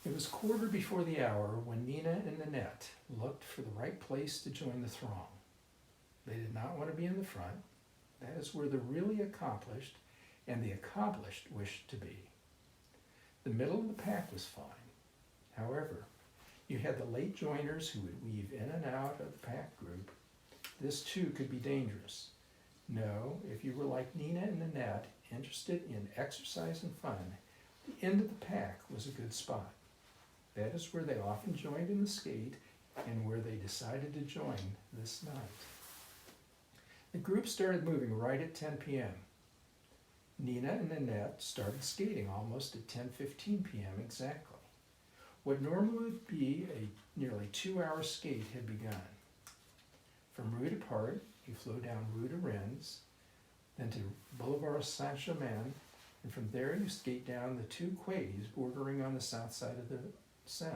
It was quarter before the hour when Nina and Ninette looked for the right place to join the throng. They did not want to be in the front. That is where the really accomplished and the accomplished wished to be. The middle of the pack was fine. However, you had the late joiners who would weave in and out of the pack group. This too could be dangerous. No, if you were like Nina and Ninette, interested in exercise and fun, the end of the pack was a good spot. That is where they often joined in the skate and where they decided to join this night. The group started moving right at 10 p.m. Nina and Ninette started skating almost at 10:15 p.m. exactly. What normally would be a nearly 2-hour skate had begun. From Rue de Part, you flow down Rue de Rennes, then to Boulevard Saint-Germain, and from there you skate down the 2 quays bordering on the south side of the Seine.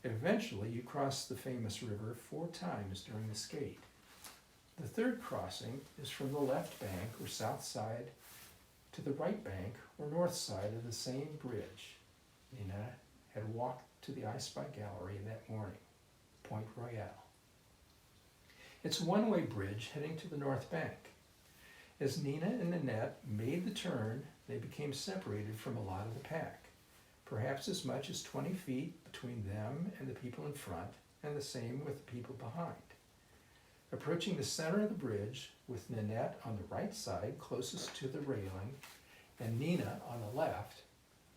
Eventually you cross the famous river 4 times during the skate. The third crossing is from the left bank or south side to the right bank or north side of the same bridge. Nina had walked to the I Spy Gallery that morning, Point Royale. It's a one-way bridge heading to the north bank. As Nina and Ninette made the turn, they became separated from a lot of the pack, perhaps as much as 20 feet between them and the people in front, and the same with the people behind. Approaching the center of the bridge, with Ninette on the right side closest to the railing, and Nina on the left,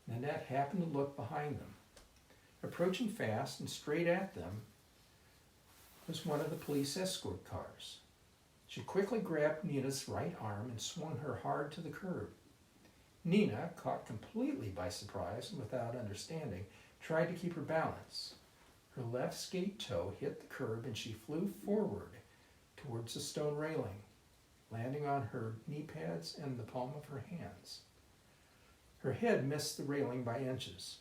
Ninette happened to look behind them. Approaching fast and straight at them was one of the police escort cars. She quickly grabbed Nina's right arm and swung her hard to the curb. Nina, caught completely by surprise and without understanding, tried to keep her balance. Her left skate toe hit the curb and she flew forward towards the stone railing, landing on her knee pads and the palm of her hands. Her head missed the railing by inches.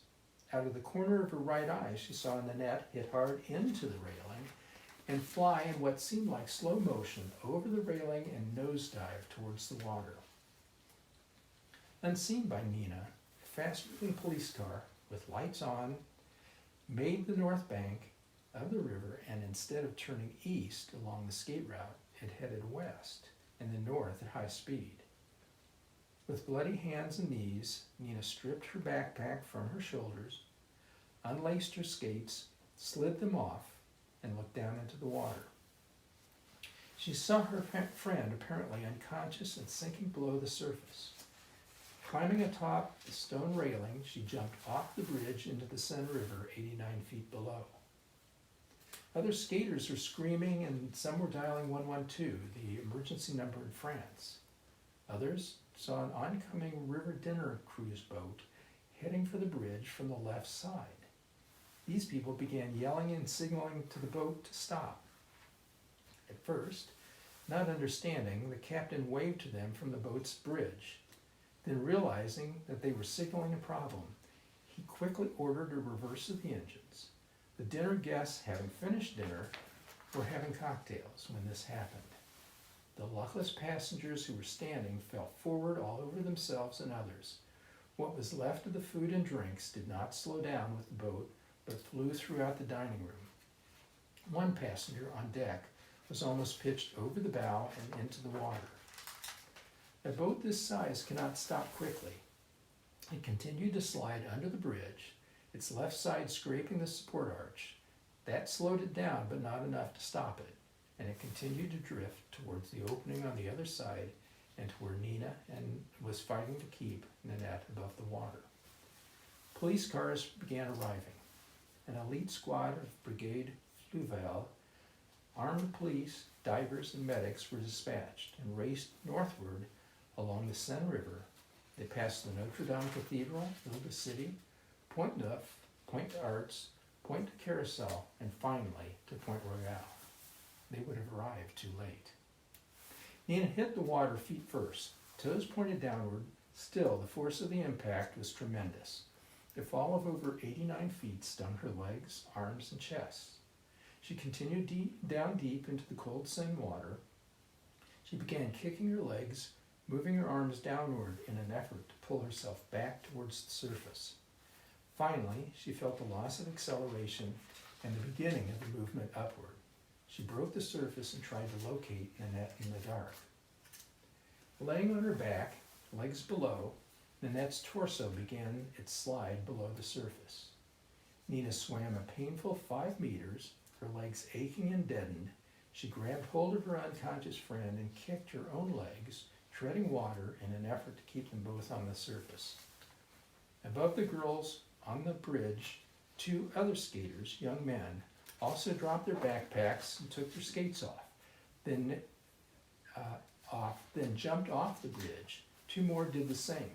Out of the corner of her right eye, she saw Ninette hit hard into the railing and fly in what seemed like slow motion over the railing and nosedive towards the water. Unseen by Nina, a fast-moving police car with lights on made the north bank of the river, and instead of turning east along the skate route, it headed west and then north at high speed. With bloody hands and knees, Nina stripped her backpack from her shoulders, unlaced her skates, slid them off, and looked down into the water. She saw her friend apparently unconscious and sinking below the surface. Climbing atop the stone railing, she jumped off the bridge into the Seine River 89 feet below. Other skaters were screaming and some were dialing 112, the emergency number in France. Others saw an oncoming river dinner cruise boat heading for the bridge from the left side. These people began yelling and signaling to the boat to stop. At first, not understanding, the captain waved to them from the boat's bridge. Then realizing that they were signaling a problem, he quickly ordered a reverse of the engines. The dinner guests, having finished dinner, were having cocktails when this happened. The luckless passengers who were standing fell forward all over themselves and others. What was left of the food and drinks did not slow down with the boat, but flew throughout the dining room. One passenger on deck was almost pitched over the bow and into the water. A boat this size cannot stop quickly. It continued to slide under the bridge, its left side scraping the support arch. That slowed it down, but not enough to stop it, and it continued to drift towards the opening on the other side and to where Nina was fighting to keep Ninette above the water. Police cars began arriving. An elite squad of Brigade Fluvial, armed police, divers, and medics were dispatched and raced northward along the Seine River. They passed the Notre Dame Cathedral, Ile de City, Point Neuf, Point d'Arts, Point de Carousel, and finally to Point Royale. They would have arrived too late. Nina hit the water feet first, toes pointed downward. Still, the force of the impact was tremendous. A fall of over 89 feet stung her legs, arms, and chest. She continued down deep into the cold Seine water. She began kicking her legs, moving her arms downward in an effort to pull herself back towards the surface. Finally, she felt the loss of acceleration and the beginning of the movement upward. She broke the surface and tried to locate Ninette in the dark. Laying on her back, legs below, Ninette's torso began its slide below the surface. Nina swam a painful 5 meters, her legs aching and deadened. She grabbed hold of her unconscious friend and kicked her own legs, treading water in an effort to keep them both on the surface. Above the girls on the bridge, 2 other skaters, young men, also dropped their backpacks and took their skates off, then jumped off the bridge. 2 more did the same.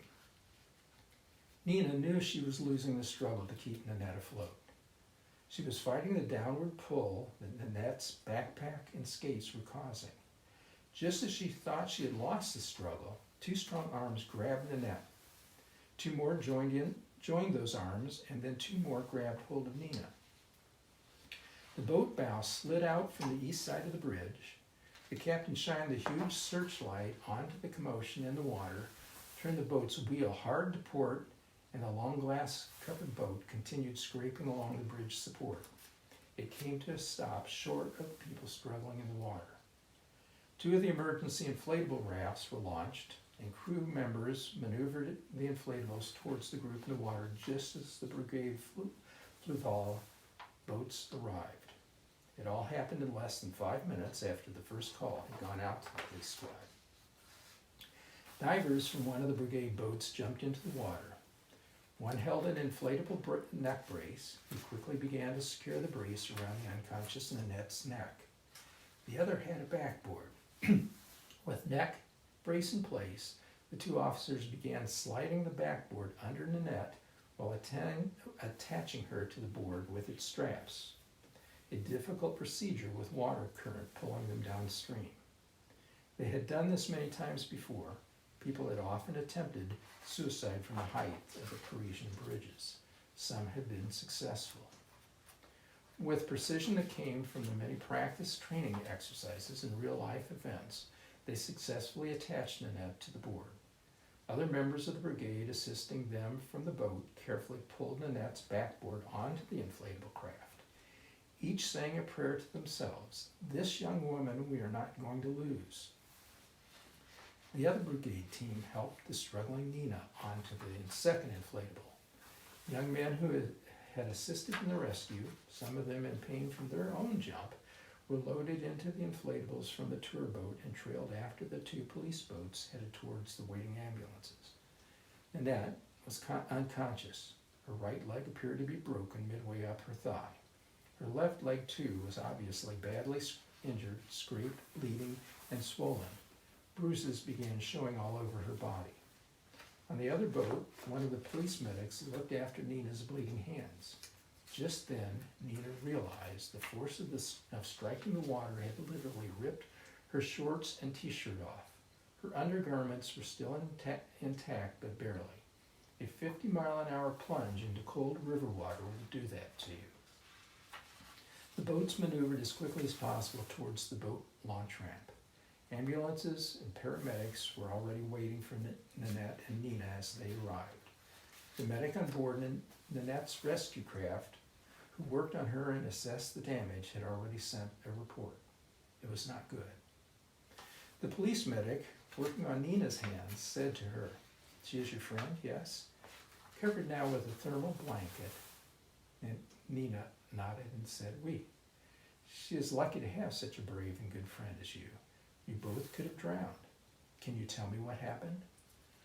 Nina knew she was losing the struggle to keep Ninette afloat. She was fighting the downward pull that Ninette's backpack and skates were causing. Just as she thought she had lost the struggle, 2 strong arms grabbed Ninette. 2 more joined those arms, and then 2 more grabbed hold of Nina. The boat bow slid out from the east side of the bridge. The captain shined the huge searchlight onto the commotion in the water, turned the boat's wheel hard to port, and the long glass-covered boat continued scraping along the bridge support. It came to a stop short of people struggling in the water. 2 of the emergency inflatable rafts were launched, and crew members maneuvered the inflatables towards the group in the water just as the brigade fluval boats arrived. It all happened in less than 5 minutes after the first call had gone out to the police squad. Divers from one of the brigade boats jumped into the water. One held an inflatable neck brace, who quickly began to secure the brace around the unconscious Ninette's neck. The other had a backboard. With neck brace in place, the 2 officers began sliding the backboard under Ninette while attaching her to the board with its straps. A difficult procedure with water current pulling them downstream. They had done this many times before. People had often attempted suicide from the height of the Parisian bridges. Some had been successful. With precision that came from the many practice training exercises and real-life events, they successfully attached Ninette to the board. Other members of the brigade assisting them from the boat carefully pulled Ninette's backboard onto the inflatable craft. Each sang a prayer to themselves, "This young woman we are not going to lose." The other brigade team helped the struggling Nina onto the second inflatable. Young men who had assisted in the rescue, some of them in pain from their own jump, were loaded into the inflatables from the tour boat and trailed after the 2 police boats headed towards the waiting ambulances. Ninette was unconscious. Her right leg appeared to be broken midway up her thigh. Her left leg, too, was obviously badly injured, scraped, bleeding, and swollen. Bruises began showing all over her body. On the other boat, one of the police medics looked after Nina's bleeding hands. Just then, Nina realized the force of striking the water had literally ripped her shorts and t-shirt off. Her undergarments were still intact, but barely. A 50-mile-an-hour plunge into cold river water will do that to you. The boats maneuvered as quickly as possible towards the boat launch ramp. Ambulances and paramedics were already waiting for Ninette and Nina as they arrived. The medic on board Ninette's rescue craft, who worked on her and assessed the damage, had already sent a report. It was not good. The police medic, working on Nina's hands, said to her, "She is your friend, yes? Covered now with a thermal blanket." And Nina nodded and said, "Oui. She is lucky to have such a brave and good friend as you. You both could have drowned. Can you tell me what happened?"